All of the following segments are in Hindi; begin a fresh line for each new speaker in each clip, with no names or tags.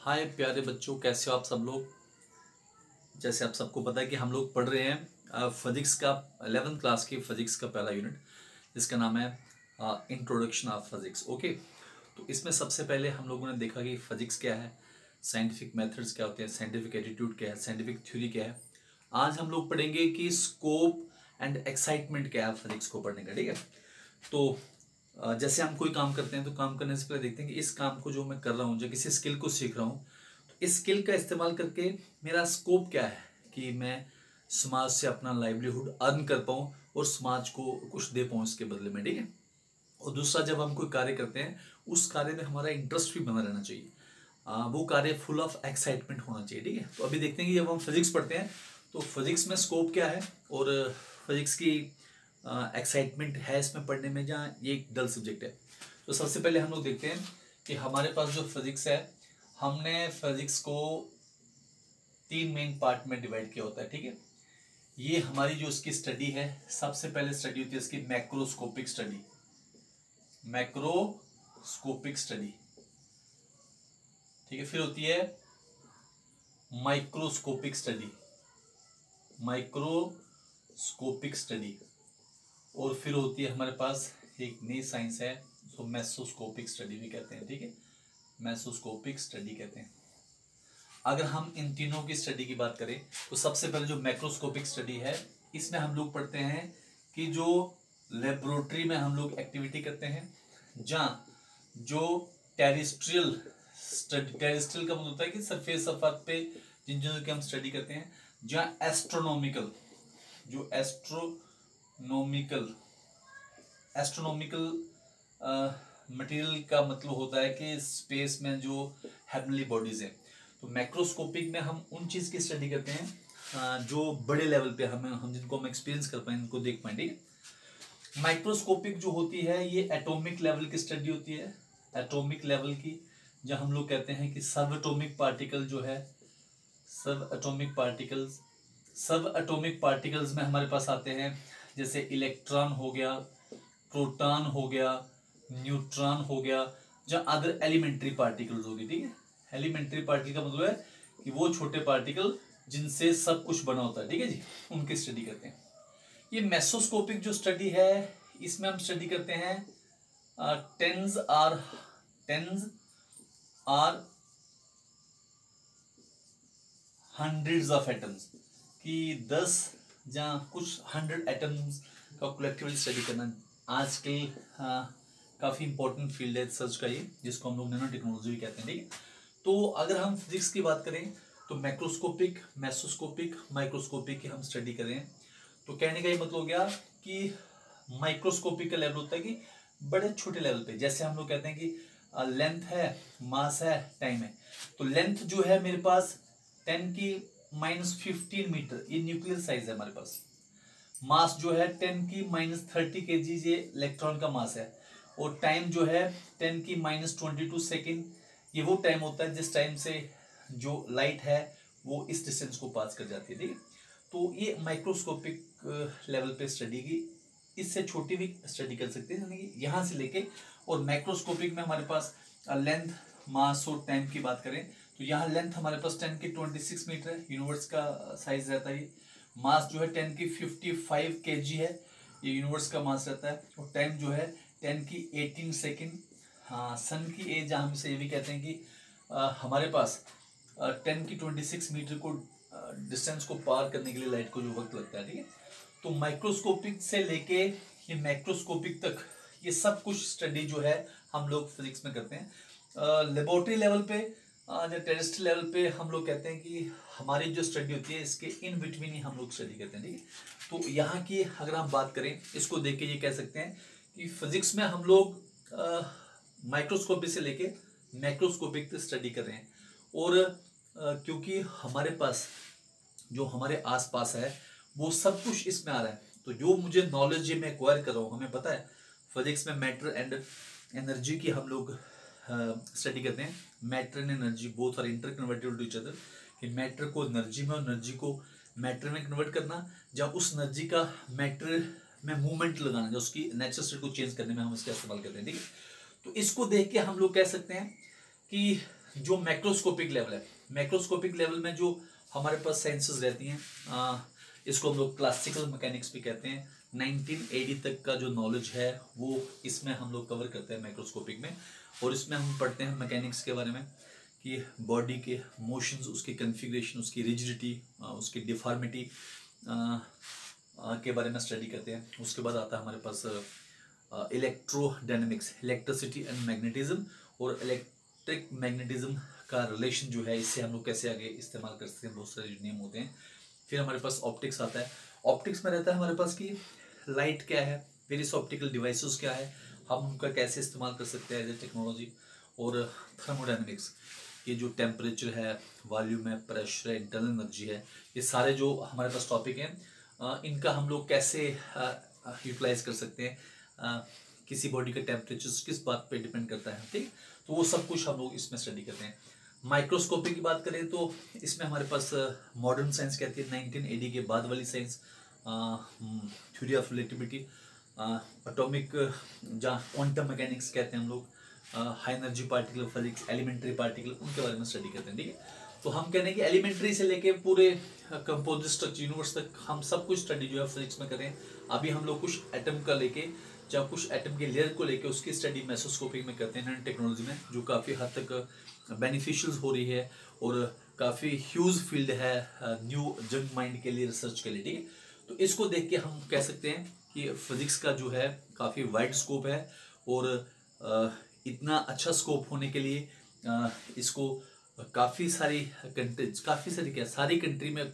हाय प्यारे बच्चों, कैसे हो आप सब लोग। जैसे आप सबको पता है कि हम लोग पढ़ रहे हैं फिजिक्स का 11th क्लास की फिजिक्स का पहला यूनिट, जिसका नाम है इंट्रोडक्शन ऑफ फिजिक्स। ओके, तो इसमें सबसे पहले हम लोगों ने देखा कि फिजिक्स क्या है, साइंटिफिक मेथड्स क्या होते हैं, साइंटिफिक एटीट्यूड क्या है, साइंटिफिक थ्योरी क्या है। आज हम लोग पढ़ेंगे कि स्कोप एंड एक्साइटमेंट क्या है फिजिक्स को पढ़ने का। ठीक है, तो जैसे हम कोई काम करते हैं तो काम करने से पहले देखते हैं कि इस काम को जो मैं कर रहा हूँ, जो किसी स्किल को सीख रहा हूँ, तो इस स्किल का इस्तेमाल करके मेरा स्कोप क्या है कि मैं समाज से अपना लाइवलीहुड अर्न कर पाऊँ और समाज को कुछ दे पाऊँ इसके बदले में। ठीक है, और दूसरा, जब हम कोई कार्य करते हैं उस कार्य में हमारा इंटरेस्ट भी बना रहना चाहिए, वो कार्य फुल ऑफ एक्साइटमेंट होना चाहिए। ठीक है, तो अभी देखते हैं कि जब हम फिजिक्स पढ़ते हैं तो फिजिक्स में स्कोप क्या है और फिजिक्स की एक्साइटमेंट है इसमें पढ़ने में, जहाँ ये एक डल सब्जेक्ट है। तो सबसे पहले हम लोग देखते हैं कि हमारे पास जो फिजिक्स है, हमने फिजिक्स को 3 मेन पार्ट में डिवाइड किया होता है। ठीक है, ये हमारी जो इसकी स्टडी है, सबसे पहले स्टडी होती है इसकी मैक्रोस्कोपिक स्टडी। मैक्रोस्कोपिक स्टडी, ठीक है। फिर होती है माइक्रोस्कोपिक स्टडी, माइक्रोस्कोपिक स्टडी। और फिर होती है हमारे पास एक नई साइंस है, उसको मेसोस्कोपिक स्टडी भी कहते हैं। ठीक है, मेसोस्कोपिक स्टडी कहते हैं। अगर हम इन तीनों की स्टडी की बात करें तो सबसे पहले जो मैक्रोस्कोपिक स्टडी है, इसमें हम लोग पढ़ते हैं कि जो लेबोरेटरी में हम लोग एक्टिविटी करते हैं, जहाँ जो टेरेस्ट्रियल स्टडी, टेरेस्ट्रियल का मतलब होता है कि सरफेस ऑफ अर्थ पे जिन चीजों की हम स्टडी करते हैं, जहाँ एस्ट्रोनॉमिकल, जो एस्ट्रोनॉमिकल मटेरियल का मतलब होता है कि स्पेस में जो हेवनली बॉडीज है। तो मैक्रोस्कोपिक में हम उन चीज की स्टडी करते हैं जो बड़े लेवल पे हम जिनको हम एक्सपीरियंस कर पाए, इनको देख पाए। ठीक है, माइक्रोस्कोपिक जो होती है ये एटॉमिक लेवल की स्टडी होती है, एटॉमिक लेवल की, जहां हम लोग कहते हैं कि सब एटॉमिक पार्टिकल जो है, सब एटॉमिक पार्टिकल्स में हमारे पास आते हैं, जैसे इलेक्ट्रॉन हो गया, प्रोटॉन हो गया, न्यूट्रॉन हो गया, जहां अदर एलिमेंट्री पार्टिकल्स हो गए। ठीक है, एलिमेंट्री पार्टिकल का मतलब है कि वो छोटे पार्टिकल जिनसे सब कुछ बना होता है। ठीक है जी, उनकी स्टडी करते हैं। ये मेसोस्कोपिक जो स्टडी है, इसमें हम स्टडी करते हैं tens are hundreds of atoms कि 10 जहाँ कुछ 100 एटम्स का कलेक्टिवली स्टडी करना आजकल काफ़ी इंपॉर्टेंट फील्ड है रिसर्च का ये, जिसको हम लोग नैनो टेक्नोलॉजी भी कहते हैं। ठीक है, तो अगर हम फिजिक्स की बात करें तो मैक्रोस्कोपिक, मेसोस्कोपिक, माइक्रोस्कोपिक की हम स्टडी करें, तो कहने का ये मतलब हो गया कि माइक्रोस्कोपिक का लेवल होता है कि बड़े छोटे लेवल पे, जैसे हम लोग कहते हैं कि लेंथ है, मास है, टाइम है। तो लेंथ जो है मेरे पास 10 की -15 मीटर, ये न्यूक्लियर साइज है हमारे पास। मास जो है 10 की -30 kg, ये इलेक्ट्रॉन का मास है। और टाइम जो है 10 की -22 सेकेंड, ये वो टाइम होता है जिस टाइम से जो लाइट है वो इस डिस्टेंस को पास कर जाती है। ठीक है, तो ये माइक्रोस्कोपिक लेवल पे स्टडी की, इससे छोटी भी स्टडी कर सकते हैं, यानी कि यहाँ से लेके। और माइक्रोस्कोपिक में हमारे पास लेंथ, मास और टाइम की बात करें तो यहाँ लेंथ हमारे पास 10 की 26 मीटर है, यूनिवर्स का साइज रहता है। मास जो है 10 की 55 kg है, ये यूनिवर्स का मास रहता है। और टाइम जो है 10 की 18 सेकेंड। हाँ, सन की एज हम से ये भी कहते हैं कि हमारे पास 10 की 26 मीटर को डिस्टेंस को पार करने के लिए लाइट को जो वक्त लगता है। ठीक है, तो माइक्रोस्कोपिक से लेके ये मैक्रोस्कोपिक तक ये सब कुछ स्टडी जो है हम लोग फिजिक्स में करते हैं। लेबोरेटरी लेवल पे या टेरेस्ट्रियल लेवल पे हम लोग कहते हैं कि हमारी जो स्टडी होती है इसके इन बिटवीन ही हम लोग स्टडी करते हैं। ठीक है, तो यहाँ की अगर हम बात करें, इसको देख के ये कह सकते हैं कि फिजिक्स में हम लोग माइक्रोस्कोपिक से लेके मैक्रोस्कोपिक तक स्टडी कर रहे हैं। और क्योंकि हमारे पास जो हमारे आसपास है वो सब कुछ इसमें आ रहा है, तो जो मुझे नॉलेज मैं एक्वायर कर रहा हूँ, हमें पता है फिजिक्स में मैटर एंड एनर्जी की हम लोग स्टडी करते हैं। Matter and energy both are interconvertible to each other, कि मैटर को एनर्जी में और एनर्जी को मैटर में कन्वर्ट करना, जब उस एनर्जी का मैटर में मूवमेंट लगाना, जो उसकी नेचुरल स्टेट को चेंज करने में हम इसका इस्तेमाल करते हैं। ठीक है, तो इसको देख के हम लोग कह सकते हैं कि जो मैक्रोस्कोपिक लेवल है, मैक्रोस्कोपिक लेवल में जो हमारे पास साइंसेस रहती हैं, इसको हम लोग क्लासिकल मैकेनिक्स भी कहते हैं। 1980 तक का जो नॉलेज है वो इसमें हम लोग कवर करते हैं मैक्रोस्कोपिक में। और इसमें हम पढ़ते हैं मैकेनिक्स के बारे में कि बॉडी के मोशंस, उसकी कन्फिग्रेशन, उसकी रिजिडिटी, उसकी डिफॉर्मिटी के बारे में स्टडी करते हैं। उसके बाद आता है हमारे पास इलेक्ट्रोडायनेमिक्स, इलेक्ट्रिसिटी एंड मैग्नेटिज्म, और इलेक्ट्रिक मैग्नेटिज्म का रिलेशन जो है इससे हम लोग कैसे आगे इस्तेमाल कर सकते हैं, बहुत सारे नियम होते हैं। फिर हमारे पास ऑप्टिक्स आता है। ऑप्टिक्स में रहता है हमारे पास कि लाइट क्या है, वेरियस ऑप्टिकल डिवाइसेस क्या है, हम उनका कैसे इस्तेमाल कर सकते हैं एज ए टेक्नोलॉजी। और थर्मोडायनेमिक्स, ये जो टेम्परेचर है, वॉल्यूम है, प्रेशर है, इंटरनल एनर्जी है, ये सारे जो हमारे पास टॉपिक हैं, इनका हम लोग कैसे यूटिलाइज कर सकते हैं, किसी बॉडी का टेम्परेचर किस बात पे डिपेंड करता है, ठीक। तो वो सब कुछ हम लोग इसमें स्टडी करते हैं। माइक्रोस्कोपी की बात करें तो इसमें हमारे पास मॉडर्न साइंस कहती है 1980 के बाद वाली science, theory of relativity, atomic, जहाँ क्वांटम मैकेनिक्स कहते हैं हम लोग, high energy particle physics, elementary particle, उनके बारे में स्टडी करते हैं, ठीक है। तो हम कहते हैं कि एलिमेंट्री से लेके पूरे कंपोजिट स्ट्रक्चर यूनिवर्स तक हम सब कुछ स्टडी जो है फिजिक्स में करें। अभी हम लोग कुछ एटम का लेके, जब कुछ एटम के लेयर को लेके उसकी स्टडी मेसोस्कोपिक में करते हैं, नैनो टेक्नोलॉजी में, जो काफ़ी हद तक बेनिफिशियल हो रही है और काफ़ी ह्यूज फील्ड है न्यू जंग माइंड के लिए, रिसर्च के लिए, ठीक है। तो इसको देख के हम कह सकते हैं कि फिजिक्स का जो है काफ़ी वाइड स्कोप है, और इतना अच्छा स्कोप होने के लिए इसको काफ़ी सारी कंट्रीज, काफ़ी सारी क्या, सारी कंट्री में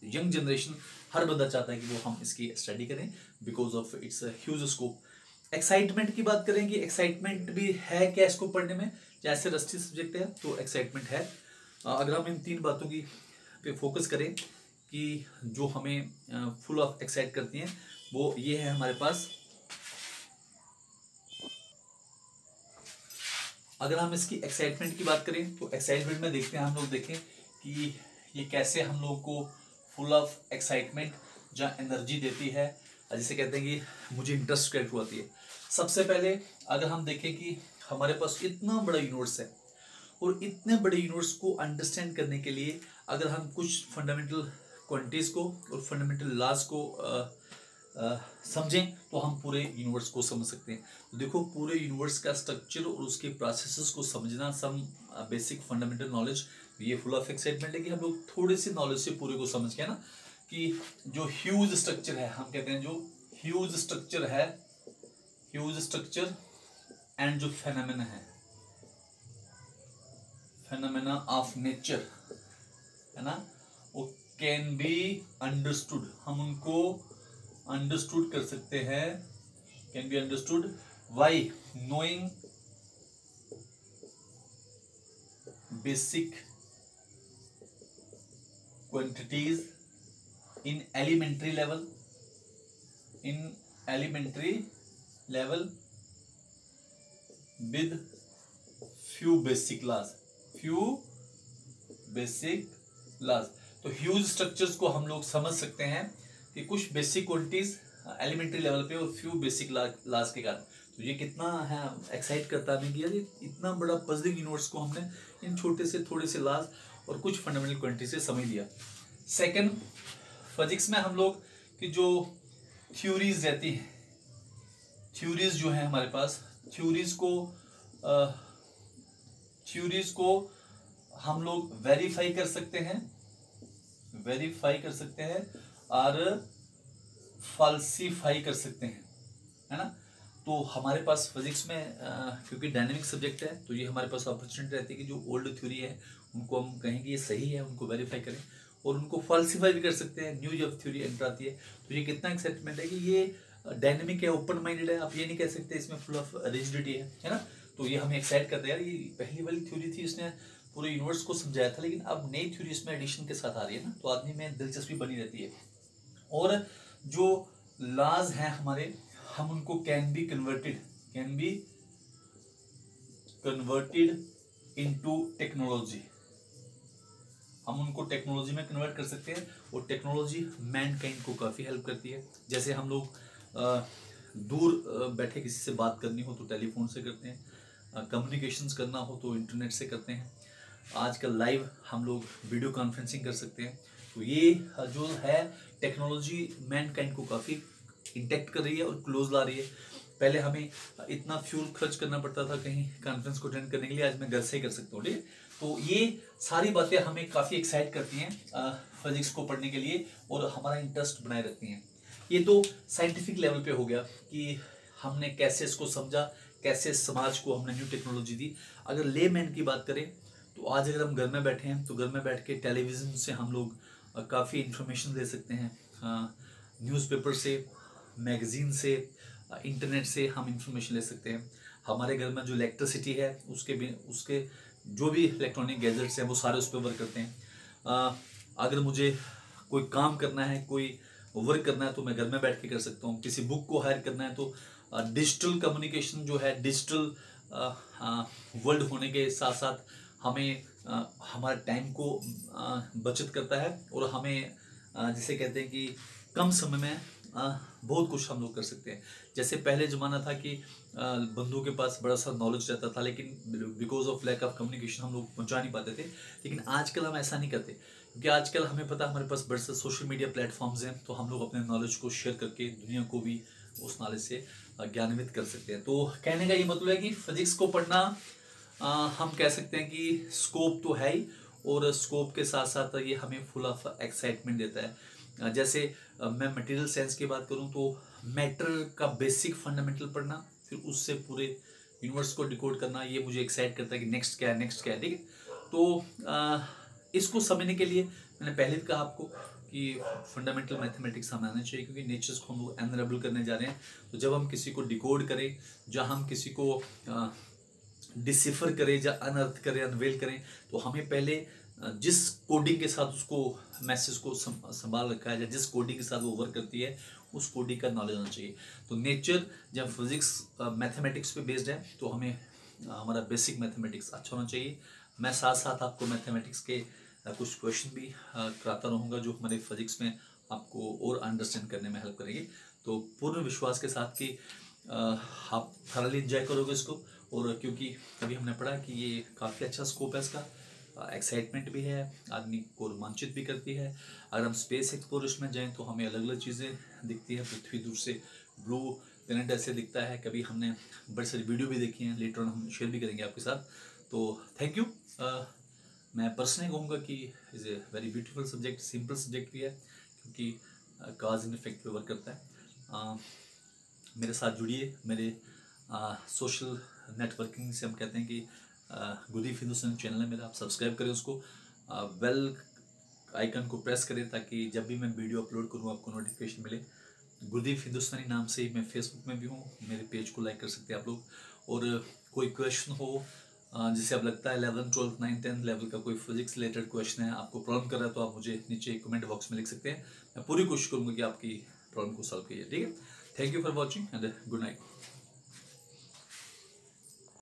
यंग जनरेशन, हर बंदा चाहता है कि वो हम इसकी स्टडी करें because of its huge scope. Excitement की बात करें कि एक्साइटमेंट भी है क्या इसको पढ़ने में, जैसे रस्टी सब्जेक्ट है तो एक्साइटमेंट है। अगर हम इन 3 बातों की पे फोकस करें कि जो हमें फुल ऑफ एक्साइट करती हैं, वो ये है हमारे पास। अगर हम इसकी एक्साइटमेंट की बात करें तो एक्साइटमेंट में देखते हैं, हम लोग देखें कि ये कैसे हम लोग को फुल ऑफ एक्साइटमेंट जहाँ एनर्जी देती है, जिसे कहते हैं कि मुझे इंटरेस्ट क्रिएट होती है। सबसे पहले अगर हम देखें कि हमारे पास इतना बड़ा यूनिवर्स है, और इतने बड़े यूनिवर्स को अंडरस्टैंड करने के लिए अगर हम कुछ फंडामेंटल क्वांटिटीज़ को और फंडामेंटल लॉज को समझें तो हम पूरे यूनिवर्स को समझ सकते हैं। तो देखो, पूरे यूनिवर्स का स्ट्रक्चर और उसके प्रोसेसेस को समझना, सम बेसिक फंडामेंटल नॉलेज, ये फुल ऑफ एक्साइटमेंट है कि हम लोग थोड़ी सी नॉलेज से पूरे को समझ के ना, कि जो ह्यूज स्ट्रक्चर है, हम कहते हैं जो ह्यूज स्ट्रक्चर है, ह्यूज स्ट्रक्चर एंड जो फेनोमेना है, फेनोमेना ऑफ नेचर है ना, वो कैन बी अंडरस्टूड, हम उनको अंडरस्टूड कर सकते हैं, can be understood by knowing basic quantities in elementary level, in elementary level with few basic laws, few basic laws. तो ह्यूज स्ट्रक्चर्स को हम लोग समझ सकते हैं कि कुछ बेसिक क्वांटिटीज एलिमेंट्री लेवल पे और फ्यू बेसिक लॉज के कारण। तो ये कितना है एक्साइट करता है कि यार इतना बड़ा पजलिंग यूनिवर्स को हमने इन छोटे से थोड़े से लॉज और कुछ फंडामेंटल क्वांटिटी से समझ लिया। सेकंड, फिजिक्स में हम लोग की जो थ्योरीज रहती हैं, थ्योरीज जो है हमारे पास, थ्योरीज को हम लोग वेरीफाई कर सकते हैं, वेरीफाई कर सकते हैं और फाल्सीफाई कर सकते हैं, है ना। तो हमारे पास फिजिक्स में क्योंकि डायनेमिक सब्जेक्ट है, तो ये हमारे पास अपॉर्चुनिटी रहती है कि जो ओल्ड थ्योरी है उनको हम कहें कि ये सही है, उनको वेरीफाई करें, और उनको फाल्सीफाई भी कर सकते हैं। न्यू जब थ्योरी एंटर आती है तो ये कितना एक्साइटमेंट है कि ये डायनेमिक है, ओपन माइंडेड है, आप ये नहीं कह सकते इसमें फुल ऑफ रिजिडिटी है ना। तो ये हमें एक्साइट करता है, यार ये पहली वाली थ्योरी थी, इसने पूरे यूनिवर्स को समझाया था, लेकिन अब नई थ्योरी इसमें एडिशन के साथ आ रही है ना, तो आदमी में दिलचस्पी बनी रहती है। और जो लॉज हैं हमारे, हम उनको can be converted into technology, हम उनको टेक्नोलॉजी में कन्वर्ट कर सकते हैं, और टेक्नोलॉजी मैनकाइंड को काफ़ी हेल्प करती है। जैसे हम लोग दूर बैठे किसी से बात करनी हो तो टेलीफोन से करते हैं, कम्युनिकेशंस करना हो तो इंटरनेट से करते हैं, आजकल लाइव हम लोग वीडियो कॉन्फ्रेंसिंग कर सकते हैं। तो ये जो है टेक्नोलॉजी मैनकाइंड को काफ़ी इंटैक्ट कर रही है और क्लोज ला रही है। पहले हमें इतना फ्यूल खर्च करना पड़ता था कहीं कॉन्फ्रेंस को अटेंड करने के लिए, आज मैं घर से ही कर सकता हूँ। ठीक है, तो ये सारी बातें हमें काफ़ी एक्साइट करती हैं फिजिक्स को पढ़ने के लिए और हमारा इंटरेस्ट बनाए रखती हैं। ये तो साइंटिफिक लेवल पे हो गया कि हमने कैसे इसको समझा, कैसे समाज को हमने न्यू टेक्नोलॉजी दी। अगर लेमैन की बात करें तो आज अगर हम घर में बैठे हैं तो घर में बैठ के टेलीविज़न से हम लोग काफ़ी इंफॉर्मेशन ले सकते हैं, न्यूज़पेपर से, मैगज़ीन से, इंटरनेट से हम इंफॉर्मेशन ले सकते हैं। हमारे घर में जो इलेक्ट्रिसिटी है उसके जो भी इलेक्ट्रॉनिक गैजेट्स हैं वो सारे उस पर वर्क करते हैं। अगर मुझे कोई काम करना है, कोई वर्क करना है तो मैं घर में बैठ के कर सकता हूँ। किसी बुक को हायर करना है तो डिजिटल कम्युनिकेशन जो है, डिजिटल वर्ल्ड होने के साथ साथ हमें हमारे टाइम को बचत करता है और हमें जिसे कहते हैं कि कम समय में बहुत कुछ हम लोग कर सकते हैं। जैसे पहले ज़माना था कि बंदों के पास बड़ा सा नॉलेज रहता था, लेकिन because of lack of communication हम लोग पहुंचा नहीं पाते थे। लेकिन आजकल हम ऐसा नहीं करते, क्योंकि आजकल हमें पता है हमारे पास बड़े से सोशल मीडिया प्लेटफॉर्म्स हैं, तो हम लोग अपने नॉलेज को शेयर करके दुनिया को भी उस नॉलेज से ज्ञान्वित कर सकते हैं। तो कहने का ये मतलब है कि फिजिक्स को पढ़ना हम कह सकते हैं कि स्कोप तो है ही, और स्कोप के साथ साथ ये हमें फुल ऑफ एक्साइटमेंट देता है। जैसे मैं मटेरियल साइंस की बात करूं तो मैटर का बेसिक फंडामेंटल पढ़ना, फिर उससे पूरे यूनिवर्स को डिकोड करना, ये मुझे एक्साइट करता है कि नेक्स्ट क्या है, नेक्स्ट क्या है। ठीक है, तो इसको समझने के लिए मैंने पहले भी कहा आपको कि फंडामेंटल मैथमेटिक्स हमें आना चाहिए, क्योंकि नेचर्स को हम लोग अनरेबल करने जा रहे हैं। तो जब हम किसी को डिकोड करें, जब हम किसी को डिसिफर करें या अनर्थ करें, अनवेल करें, तो हमें पहले जिस कोडिंग के साथ उसको मैसेज को संभाल रखा है या जिस कोडिंग के साथ वो वर्क करती है उस कोडिंग का नॉलेज होना चाहिए। तो नेचर जब फिजिक्स मैथमेटिक्स पे बेस्ड है तो हमें हमारा बेसिक मैथमेटिक्स अच्छा होना चाहिए। मैं साथ साथ आपको मैथमेटिक्स के कुछ क्वेश्चन भी कराता रहूँगा जो हमारे फिजिक्स में आपको और अंडरस्टैंड करने में हेल्प करेंगे। तो पूर्ण विश्वास के साथ कि आप थरली एंजॉय करोगे इसको, और क्योंकि अभी हमने पढ़ा कि ये काफ़ी अच्छा स्कोप है इसका, एक्साइटमेंट भी है, आदमी को रोमांचित भी करती है। अगर हम स्पेस एक्सप्लोरेशन में जाएं तो हमें अलग अलग चीज़ें दिखती है। पृथ्वी दूर से ब्लू प्लेनेट ऐसे दिखता है, कभी हमने बड़ी सारी वीडियो भी देखी हैं, लेटर ऑन हम शेयर भी करेंगे आपके साथ। तो थैंक यू। मैं पर्सनली कहूँगा कि is a very beautiful subject, simple subject भी है, क्योंकि काज एंड इफेक्ट पे वर्क करता है। मेरे साथ जुड़िए, मेरे सोशल नेटवर्किंग से हम कहते हैं कि गुरदीप हिंदुस्तानी चैनल है मेरा, आप सब्सक्राइब करें उसको, बेल आइकन को प्रेस करें ताकि जब भी मैं वीडियो अपलोड करूँ आपको नोटिफिकेशन मिले। गुरदीप हिंदुस्तानी नाम से ही मैं फेसबुक में भी हूँ, मेरे पेज को लाइक कर सकते हैं आप लोग। और कोई क्वेश्चन हो जिससे अब लगता है 11th 12th 9th 10th level का कोई फिजिक्स रिलेटेड क्वेश्चन है, आपको प्रॉब्लम कर रहा है, तो आप मुझे नीचे कमेंट बॉक्स में लिख सकते हैं। मैं पूरी कोशिश करूँगा कि आपकी प्रॉब्लम को सॉल्व कीजिए। ठीक है, thank you for watching and good night.